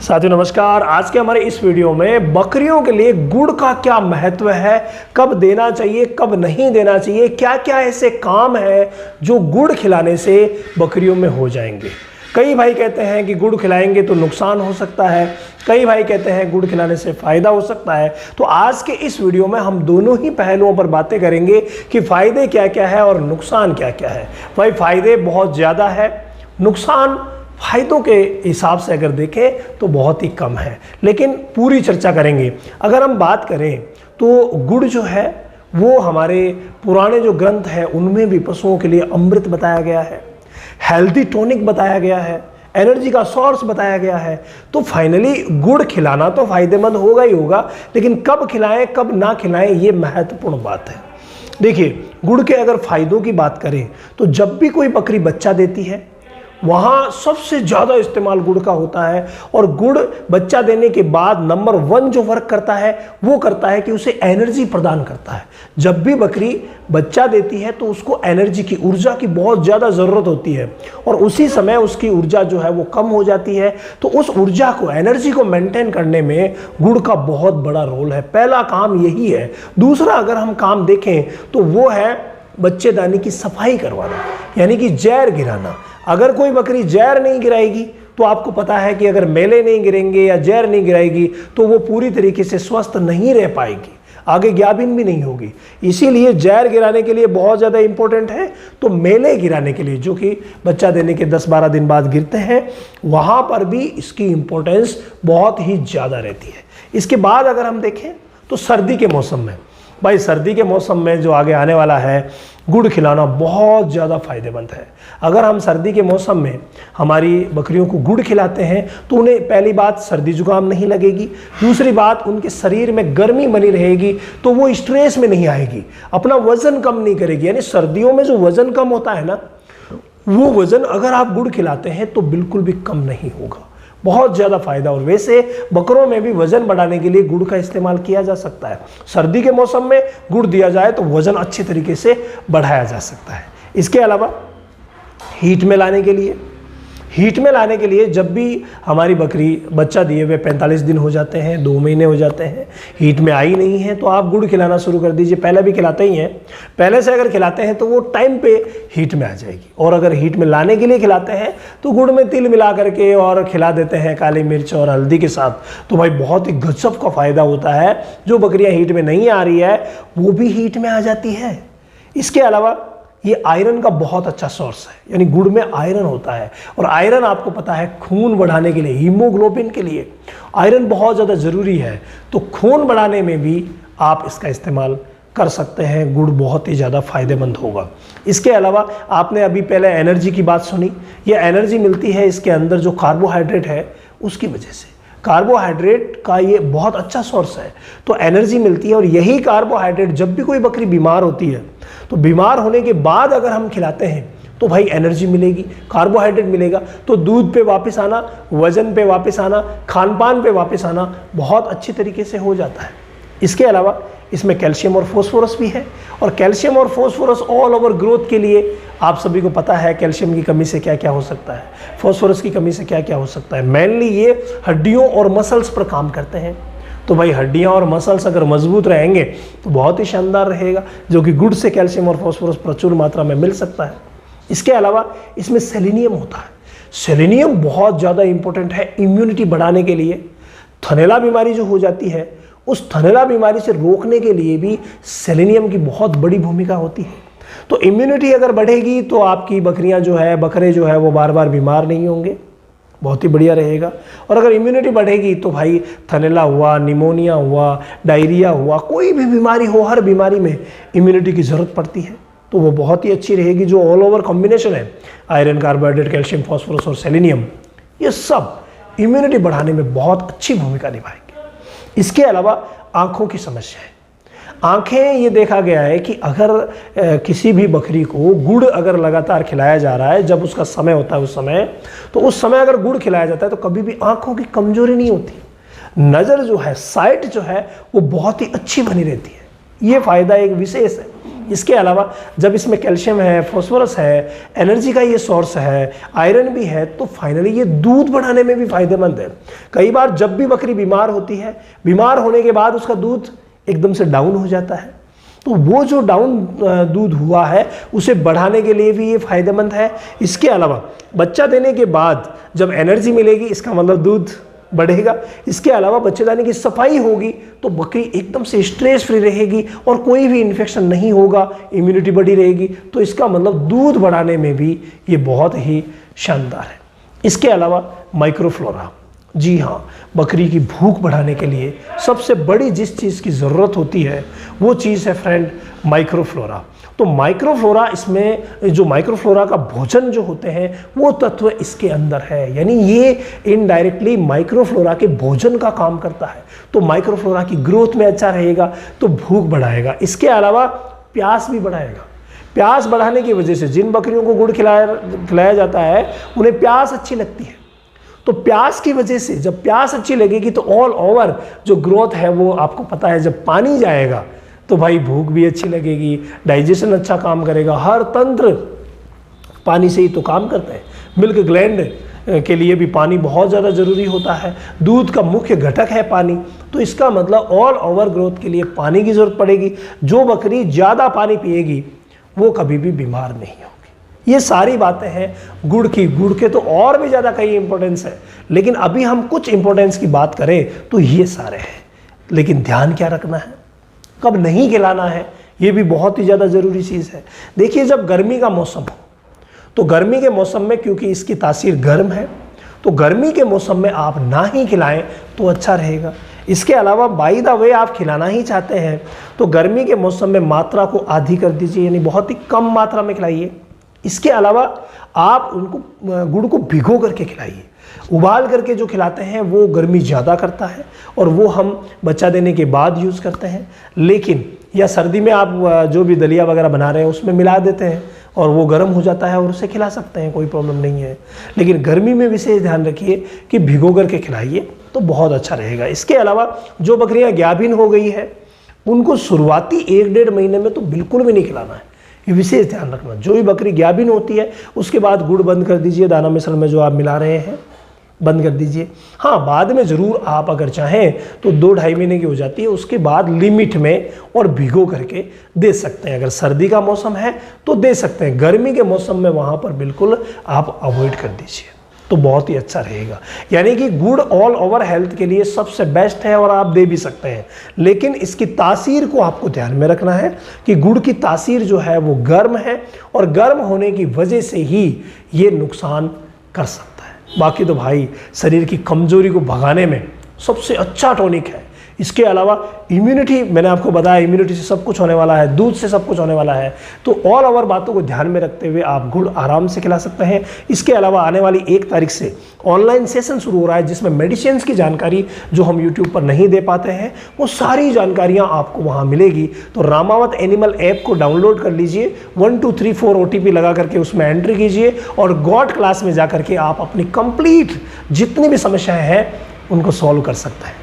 साथियों नमस्कार। आज के हमारे इस वीडियो में बकरियों के लिए गुड़ का क्या महत्व है, कब देना चाहिए कब नहीं देना चाहिए, क्या क्या ऐसे काम है जो गुड़ खिलाने से बकरियों में हो जाएंगे। कई भाई कहते हैं कि गुड़ खिलाएंगे तो नुकसान हो सकता है, कई भाई कहते हैं गुड़ खिलाने से फ़ायदा हो सकता है। तो आज के इस वीडियो में हम दोनों ही पहलुओं पर बातें करेंगे कि फ़ायदे क्या क्या है और नुकसान क्या क्या है। भाई फ़ायदे बहुत ज़्यादा है, नुकसान फ़ायदों के हिसाब से अगर देखें तो बहुत ही कम है, लेकिन पूरी चर्चा करेंगे। अगर हम बात करें तो गुड़ जो है वो हमारे पुराने जो ग्रंथ है उनमें भी पशुओं के लिए अमृत बताया गया है, हेल्दी टॉनिक बताया गया है, एनर्जी का सोर्स बताया गया है। तो फाइनली गुड़ खिलाना तो फायदेमंद होगा ही होगा, लेकिन कब खिलाएं कब ना खिलाएं ये महत्वपूर्ण बात है। देखिए, गुड़ के अगर फायदों की बात करें तो जब भी कोई बकरी बच्चा देती है वहाँ सबसे ज़्यादा इस्तेमाल गुड़ का होता है। और गुड़ बच्चा देने के बाद नंबर 1 जो वर्क करता है वो करता है कि उसे एनर्जी प्रदान करता है। जब भी बकरी बच्चा देती है तो उसको एनर्जी की, ऊर्जा की बहुत ज़्यादा ज़रूरत होती है और उसी समय उसकी ऊर्जा जो है वो कम हो जाती है। तो उस ऊर्जा को, एनर्जी को मेंटेन करने में गुड़ का बहुत बड़ा रोल है। पहला काम यही है। दूसरा अगर हम काम देखें तो वो है बच्चेदानी की सफाई करवाना, यानी कि जहर गिराना। अगर कोई बकरी जहर नहीं गिराएगी तो आपको पता है कि अगर मेले नहीं गिरेंगे या जहर नहीं गिराएगी तो वो पूरी तरीके से स्वस्थ नहीं रह पाएगी, आगे ज्ञाबिन भी नहीं होगी। इसीलिए जहर गिराने के लिए बहुत ज़्यादा इंपॉर्टेंट है। तो मेले गिराने के लिए, जो कि बच्चा देने के 10-12 दिन बाद गिरते हैं, वहाँ पर भी इसकी इम्पोर्टेंस बहुत ही ज़्यादा रहती है। इसके बाद अगर हम देखें तो सर्दी के मौसम में, भाई सर्दी के मौसम में जो आगे आने वाला है, गुड़ खिलाना बहुत ज़्यादा फ़ायदेमंद है। अगर हम सर्दी के मौसम में हमारी बकरियों को गुड़ खिलाते हैं तो उन्हें पहली बात सर्दी जुकाम नहीं लगेगी, दूसरी बात उनके शरीर में गर्मी बनी रहेगी तो वो स्ट्रेस में नहीं आएगी, अपना वज़न कम नहीं करेगी। यानी सर्दियों में जो वज़न कम होता है ना, वो वज़न अगर आप गुड़ खिलाते हैं तो बिल्कुल भी कम नहीं होगा, बहुत ज़्यादा फायदा। और वैसे बकरों में भी वजन बढ़ाने के लिए गुड़ का इस्तेमाल किया जा सकता है। सर्दी के मौसम में गुड़ दिया जाए तो वजन अच्छी तरीके से बढ़ाया जा सकता है। इसके अलावा हीट में लाने के लिए जब भी हमारी बकरी बच्चा दिए हुए 45 दिन हो जाते हैं, 2 महीने हो जाते हैं, हीट में आई नहीं है, तो आप गुड़ खिलाना शुरू कर दीजिए। पहले भी खिलाते ही हैं, पहले से अगर खिलाते हैं तो वो टाइम पे हीट में आ जाएगी। और अगर हीट में लाने के लिए खिलाते हैं तो गुड़ में तिल मिला करके और खिला देते हैं काली मिर्च और हल्दी के साथ, तो भाई बहुत ही गजब का फ़ायदा होता है। जो बकरियाँ हीट में नहीं आ रही है वो भी हीट में आ जाती है। इसके अलावा ये आयरन का बहुत अच्छा सोर्स है, यानी गुड़ में आयरन होता है। और आयरन आपको पता है खून बढ़ाने के लिए, हीमोग्लोबिन के लिए आयरन बहुत ज़्यादा ज़रूरी है। तो खून बढ़ाने में भी आप इसका इस्तेमाल कर सकते हैं। गुड़ बहुत ही ज़्यादा फायदेमंद होगा। इसके अलावा आपने अभी पहले एनर्जी की बात सुनी, ये एनर्जी मिलती है इसके अंदर जो कार्बोहाइड्रेट है उसकी वजह से। कार्बोहाइड्रेट का ये बहुत अच्छा सोर्स है, तो एनर्जी मिलती है। और यही कार्बोहाइड्रेट जब भी कोई बकरी बीमार होती है तो बीमार होने के बाद अगर हम खिलाते हैं तो भाई एनर्जी मिलेगी, कार्बोहाइड्रेट मिलेगा, तो दूध पे वापस आना, वजन पे वापस आना, खान पान पे वापस आना बहुत अच्छी तरीके से हो जाता है। इसके अलावा इसमें कैल्शियम और फॉस्फोरस भी है। और कैल्शियम और फॉस्फोरस ऑल ओवर ग्रोथ के लिए आप सभी को पता है कैल्शियम की कमी से क्या क्या हो सकता है, फॉस्फोरस की कमी से क्या क्या हो सकता है। मेनली ये हड्डियों और मसल्स पर काम करते हैं। तो भाई हड्डियां और मसल्स अगर मजबूत रहेंगे तो बहुत ही शानदार रहेगा, जो कि गुड़ से कैल्शियम और फॉस्फोरस प्रचुर मात्रा में मिल सकता है। इसके अलावा इसमें सेलेनियम होता है। सेलेनियम बहुत ज़्यादा इंपॉर्टेंट है इम्यूनिटी बढ़ाने के लिए। थनैला बीमारी जो हो जाती है, उस थनैला बीमारी से रोकने के लिए भी सेलेनियम की बहुत बड़ी भूमिका होती है। तो इम्यूनिटी अगर बढ़ेगी तो आपकी बकरियां जो है, बकरे जो है वो बार बार बीमार नहीं होंगे, बहुत ही बढ़िया रहेगा। और अगर इम्यूनिटी बढ़ेगी तो भाई थनैला हुआ, निमोनिया हुआ, डायरिया हुआ, कोई भी बीमारी हो, हर बीमारी में इम्यूनिटी की ज़रूरत पड़ती है, तो वो बहुत ही अच्छी रहेगी। जो ऑल ओवर कॉम्बिनेशन है आयरन, कार्बोहाइड्रेट, कैल्शियम, फॉस्फोरस और सेलेनियम, ये सब इम्यूनिटी बढ़ाने में बहुत अच्छी भूमिका निभाएंगे। इसके अलावा आँखों की समस्या है। आँखें, ये देखा गया है कि अगर किसी भी बकरी को गुड़ अगर लगातार खिलाया जा रहा है, जब उसका समय होता है उस समय अगर गुड़ खिलाया जाता है तो कभी भी आँखों की कमजोरी नहीं होती। नज़र जो है, साइट जो है वो बहुत ही अच्छी बनी रहती है। ये फ़ायदा एक विशेष है। इसके अलावा जब इसमें कैल्शियम है, फास्फोरस है, एनर्जी का ये सोर्स है, आयरन भी है, तो फाइनली ये दूध बढ़ाने में भी फायदेमंद है। कई बार जब भी बकरी बीमार होती है, बीमार होने के बाद उसका दूध एकदम से डाउन हो जाता है, तो वो जो डाउन दूध हुआ है उसे बढ़ाने के लिए भी ये फायदेमंद है। इसके अलावा बच्चा देने के बाद जब एनर्जी मिलेगी, इसका मतलब दूध बढ़ेगा। इसके अलावा बच्चेदानी की सफाई होगी तो बकरी एकदम से स्ट्रेस फ्री रहेगी और कोई भी इन्फेक्शन नहीं होगा, इम्यूनिटी बढ़ी रहेगी, तो इसका मतलब दूध बढ़ाने में भी ये बहुत ही शानदार है। इसके अलावा माइक्रोफ्लोरा, जी हाँ, बकरी की भूख बढ़ाने के लिए सबसे बड़ी जिस चीज़ की ज़रूरत होती है वो चीज़ है फ्रेंड माइक्रोफ्लोरा। तो माइक्रोफ्लोरा, इसमें जो माइक्रोफ्लोरा का भोजन जो होते हैं वो तत्व इसके अंदर है, यानी ये इनडायरेक्टली माइक्रोफ्लोरा के भोजन का काम करता है। तो माइक्रोफ्लोरा की ग्रोथ में अच्छा रहेगा तो भूख बढ़ाएगा। इसके अलावा प्यास भी बढ़ाएगा। प्यास बढ़ाने की वजह से जिन बकरियों को गुड़ खिलाया जाता है उन्हें प्यास अच्छी लगती है, तो प्यास की वजह से जब प्यास अच्छी लगेगी तो ऑल ओवर जो ग्रोथ है वो आपको पता है, जब पानी जाएगा तो भाई भूख भी अच्छी लगेगी, डाइजेशन अच्छा काम करेगा। हर तंत्र पानी से ही तो काम करता है। मिल्क ग्लैंड के लिए भी पानी बहुत ज़्यादा ज़रूरी होता है। दूध का मुख्य घटक है पानी, तो इसका मतलब ऑल ओवर ग्रोथ के लिए पानी की ज़रूरत पड़ेगी। जो बकरी ज़्यादा पानी पिएगी वो कभी भी बीमार नहीं होगी। ये सारी बातें हैं गुड़ की। गुड़ के तो और भी ज़्यादा कई इंपॉर्टेंस है, लेकिन अभी हम कुछ इंपॉर्टेंस की बात करें तो ये सारे हैं। लेकिन ध्यान क्या रखना है, कब नहीं खिलाना है, ये भी बहुत ही ज़्यादा ज़रूरी चीज़ है। देखिए, जब गर्मी का मौसम हो तो गर्मी के मौसम में, क्योंकि इसकी तासीर गर्म है, तो गर्मी के मौसम में आप ना ही खिलाएं तो अच्छा रहेगा। इसके अलावा बाय द वे आप खिलाना ही चाहते हैं तो गर्मी के मौसम में मात्रा को आधी कर दीजिए, यानी बहुत ही कम मात्रा में खिलाइए। इसके अलावा आप उनको गुड़ को भिगो करके खिलाइए। उबाल करके जो खिलाते हैं वो गर्मी ज़्यादा करता है और वो हम बच्चा देने के बाद यूज़ करते हैं। लेकिन या सर्दी में आप जो भी दलिया वगैरह बना रहे हैं उसमें मिला देते हैं और वो गर्म हो जाता है और उसे खिला सकते हैं, कोई प्रॉब्लम नहीं है। लेकिन गर्मी में विशेष ध्यान रखिए कि भिगो करके खिलाइए तो बहुत अच्छा रहेगा। इसके अलावा जो बकरियां गाभिन हो गई है उनको शुरुआती 1-1.5 महीने में तो बिल्कुल भी नहीं खिलाना है, ये विशेष ध्यान रखना। जो भी बकरी गाभिन होती है उसके बाद गुड़ बंद कर दीजिए, दाना मिश्रण में जो आप मिला रहे हैं बंद कर दीजिए। हाँ, बाद में ज़रूर आप अगर चाहें तो 2-2.5 महीने की हो जाती है, उसके बाद लिमिट में और भिगो करके दे सकते हैं। अगर सर्दी का मौसम है तो दे सकते हैं, गर्मी के मौसम में वहाँ पर बिल्कुल आप अवॉइड कर दीजिए तो बहुत ही अच्छा रहेगा। यानी कि गुड़ ऑल ओवर हेल्थ के लिए सबसे बेस्ट है और आप दे भी सकते हैं, लेकिन इसकी तासीर को आपको ध्यान में रखना है कि गुड़ की तासीर जो है वो गर्म है और गर्म होने की वजह से ही ये नुकसान कर सकता है। बाकी तो भाई शरीर की कमजोरी को भगाने में सबसे अच्छा टॉनिक है। इसके अलावा इम्यूनिटी, मैंने आपको बताया इम्यूनिटी से सब कुछ होने वाला है, दूध से सब कुछ होने वाला है, तो ऑल ओवर बातों को ध्यान में रखते हुए आप गुड़ आराम से खिला सकते हैं। इसके अलावा आने वाली 1 तारीख से ऑनलाइन सेशन शुरू हो रहा है जिसमें मेडिसिन की जानकारी जो हम यूट्यूब पर नहीं दे पाते हैं वो सारी जानकारियाँ आपको वहाँ मिलेगी। तो रामावत एनिमल ऐप को डाउनलोड कर लीजिए, 1234 OTP लगा करके उसमें एंट्री कीजिए और गॉड क्लास में जा करके आप अपनी कंप्लीट जितनी भी समस्याएं हैं उनको सॉल्व कर सकते हैं।